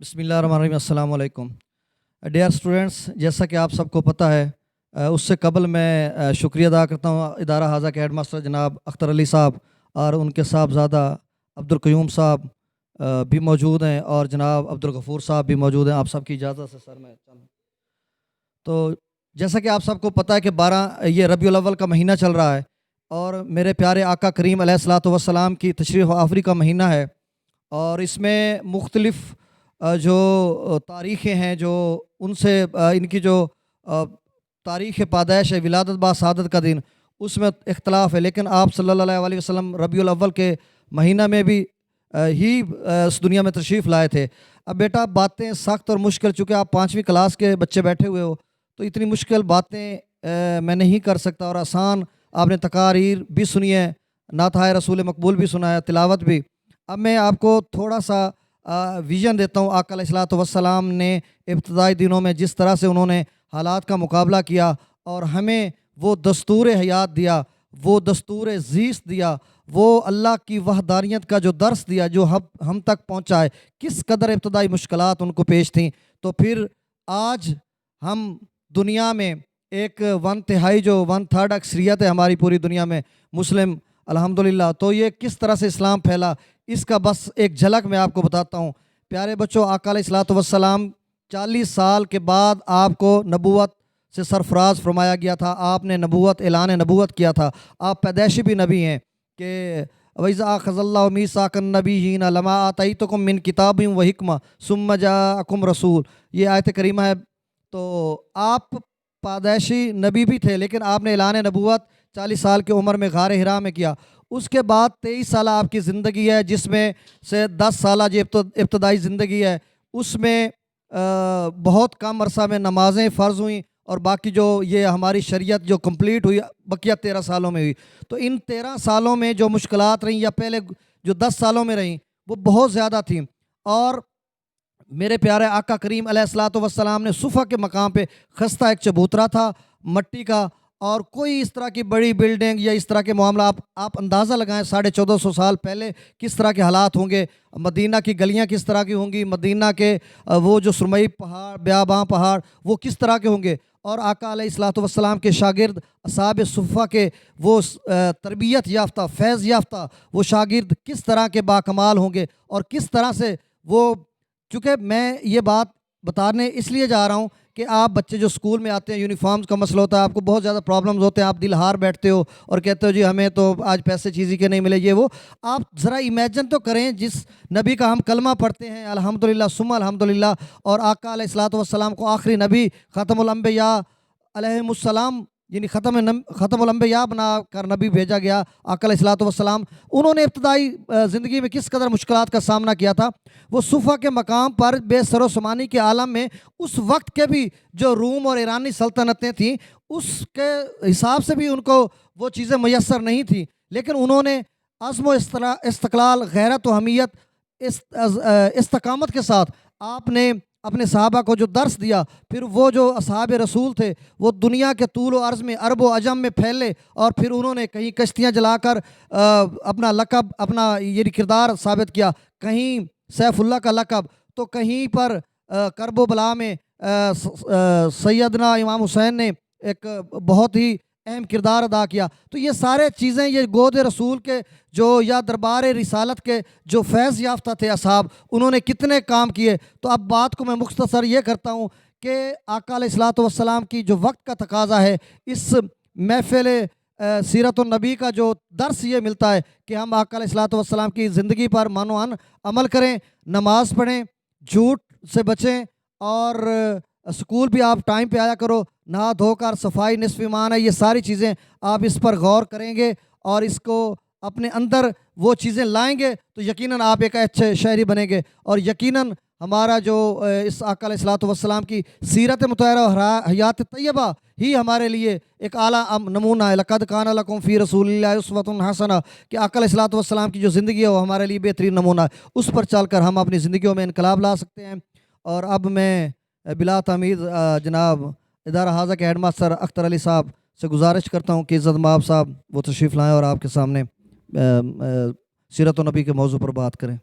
بسم اللہ الرحمن الرحیم۔ السلام علیکم ڈیئر اسٹوڈنٹس، جیسا کہ آپ سب کو پتہ ہے، اس سے قبل میں شکریہ ادا کرتا ہوں ادارہ حاضہ کے ہیڈ ماسٹر جناب اختر علی صاحب اور ان کے صاحبزادہ عبدالقیوم صاحب بھی موجود ہیں، اور جناب عبدالغفور صاحب بھی موجود ہیں۔ آپ سب کی اجازت سے سر میں تو جیسا کہ آپ سب کو پتہ ہے کہ یہ ربیع الاول کا مہینہ چل رہا ہے، اور میرے پیارے آقا کریم علیہ الصلوۃ والسلام کی تشریف آوری کا مہینہ ہے، اور اس میں مختلف جو تاریخیں ہیں، جو ان سے ان کی جو تاریخ پیدائش ہے، ولادت با سعادت کا دن، اس میں اختلاف ہے، لیکن آپ صلی اللہ علیہ وسلم ربیع الاول کے مہینہ میں بھی اس دنیا میں تشریف لائے تھے۔ اب بیٹا باتیں سخت اور مشکل، چونکہ آپ 5ویں کلاس کے بچے بیٹھے ہوئے ہو، تو اتنی مشکل باتیں میں نہیں کر سکتا، اور آسان آپ نے تقاریر بھی سنی ہے، نعتِ رسول مقبول بھی سنا ہے، تلاوت بھی۔ اب میں آپ کو تھوڑا سا ویژن دیتا ہوں آقا علیہ الصلوۃ والسلام نے ابتدائی دنوں میں جس طرح سے انہوں نے حالات کا مقابلہ کیا، اور ہمیں وہ دستور حیات دیا، وہ دستور زیست دیا، وہ اللہ کی وحدانیت کا جو درس دیا، جو ہم تک پہنچا ہے، کس قدر ابتدائی مشکلات ان کو پیش تھیں۔ تو پھر آج ہم دنیا میں ایک 1/3 اکثریت ہے ہماری پوری دنیا میں مسلم، الحمدللہ۔ تو یہ کس طرح سے اسلام پھیلا، اس کا بس ایک جھلک میں آپ کو بتاتا ہوں۔ پیارے بچوں، آقا علیہ الصلوۃ والسلام 40 سال کے بعد آپ کو نبوت سے سرفراز فرمایا گیا تھا، آپ نے اعلان نبوت کیا تھا، آپ پیدائشی بھی نبی ہیں کہ وَإِذَا أَخَذَ اللَّهُ مِيثَاقَ النَّبِيِّينَ لَمَا آتَيْتُكُم مِّن كِتَابٍ وَحِكْمَةٍ ثُمَّ جَاءَكُمْ رَسُولٌ، یہ آیت کریمہ ہے۔ تو آپ پیدائشی نبی بھی تھے، لیکن آپ نے اعلان نبوت 40 سال کی عمر میں غار حرا میں کیا۔ اس کے بعد 23 سالہ آپ کی زندگی ہے، جس میں سے 10 سالہ جو ابتدائی زندگی ہے، اس میں بہت کم عرصہ میں نمازیں فرض ہوئیں، اور باقی جو یہ ہماری شریعت جو کمپلیٹ ہوئی بقیہ 13 سالوں میں ہوئی۔ تو ان 13 سالوں میں جو مشکلات رہیں، یا پہلے جو 10 سالوں میں رہیں، وہ بہت زیادہ تھیں۔ اور میرے پیارے آقا کریم علیہ الصلوۃ والسلام نے صفا کے مقام پہ خستہ ایک چبوترا تھا مٹی کا، اور کوئی اس طرح کی بڑی بلڈنگ یا اس طرح کے معاملہ آپ اندازہ لگائیں 1450 سال پہلے کس طرح کے حالات ہوں گے، مدینہ کی گلیاں کس طرح کی ہوں گی، مدینہ کے وہ جو سرمئی پہاڑ، بیاباں پہاڑ، وہ کس طرح کے ہوں گے، اور آقا علیہ الصلوۃ والسلام کے شاگرد اصحاب صفہ کے وہ تربیت یافتہ، فیض یافتہ وہ شاگرد کس طرح کے باکمال ہوں گے، اور کس طرح سے وہ، چونکہ میں یہ بات بتانے اس لیے جا رہا ہوں کہ آپ بچے جو اسکول میں آتے ہیں، یونیفارمز کا مسئلہ ہوتا ہے، آپ کو بہت زیادہ پرابلمز ہوتے ہیں، آپ دل ہار بیٹھتے ہو اور کہتے ہو جی ہمیں تو آج پیسے چیزی کے نہیں ملے، یہ وہ۔ آپ ذرا ایمیجن تو کریں، جس نبی کا ہم کلمہ پڑھتے ہیں الحمدللہ ثم الحمدللہ، اور آقا علیہ الصلوۃ والسلام کو آخری نبی، ختم الانبیاء علیہم السلام، یعنی ختم الانبیاء بنا کر نبی بھیجا گیا آقا علیہ الصلوۃ والسلام، انہوں نے ابتدائی زندگی میں کس قدر مشکلات کا سامنا کیا تھا۔ وہ صفا کے مقام پر بے سر و سمانی کے عالم میں اس وقت کے بھی جو روم اور ایرانی سلطنتیں تھیں، اس کے حساب سے بھی ان کو وہ چیزیں میسر نہیں تھیں، لیکن انہوں نے عزم و استقلال، غیرت و حمیت، استقامت کے ساتھ آپ نے اپنے صحابہ کو جو درس دیا، پھر وہ جو اصحاب رسول تھے وہ دنیا کے طول و عرض میں عرب و عجم میں پھیلے، اور پھر انہوں نے کہیں کشتیاں جلا کر اپنا لقب، اپنا یہ کردار ثابت کیا، کہیں سیف اللہ کا لقب، تو کہیں پر کرب و بلا میں سیدنا امام حسین نے ایک بہت ہی اہم کردار ادا کیا۔ تو یہ سارے چیزیں، یہ گود رسول کے جو، یا دربار رسالت کے جو فیض یافتہ تھے اصحاب، انہوں نے کتنے کام کیے۔ تو اب بات کو میں مختصر یہ کرتا ہوں کہ آقا علیہ الصلوۃ والسلام کی جو وقت کا تقاضا ہے، اس محفل سیرت النبی کا جو درس یہ ملتا ہے کہ ہم آقا علیہ الصلوۃ والسلام کی زندگی پر مانوان عمل کریں، نماز پڑھیں، جھوٹ سے بچیں، اور اسکول بھی آپ ٹائم پہ آیا کرو، نہا دھو کر، صفائی نصف ایمان ہے، یہ ساری چیزیں آپ اس پر غور کریں گے اور اس کو اپنے اندر وہ چیزیں لائیں گے تو یقیناً آپ ایک اچھے شہری بنیں گے، اور یقیناً ہمارا جو اس آقا علیہ الصلوۃ والسلام کی سیرت مطہرہ و حیات طیبہ ہی ہمارے لیے ایک اعلیٰ نمونہ ہے۔ لقد کان لکم فی رسول اللہ اسوۃ حسنہ، کہ آقا علیہ الصلوۃ والسلام کی جو زندگی ہے وہ ہمارے لیے بہترین نمونہ ہے، اس پر چل کر ہم اپنی زندگیوں میں انقلاب لا سکتے ہیں۔ اور اب میں بلا تمید جناب ادارہ حاضہ کے ہیڈ ماسٹر اختر علی صاحب سے گزارش کرتا ہوں کہ عزت مآب صاحب وہ تشریف لائیں اور آپ کے سامنے سیرت النبی کے موضوع پر بات کریں۔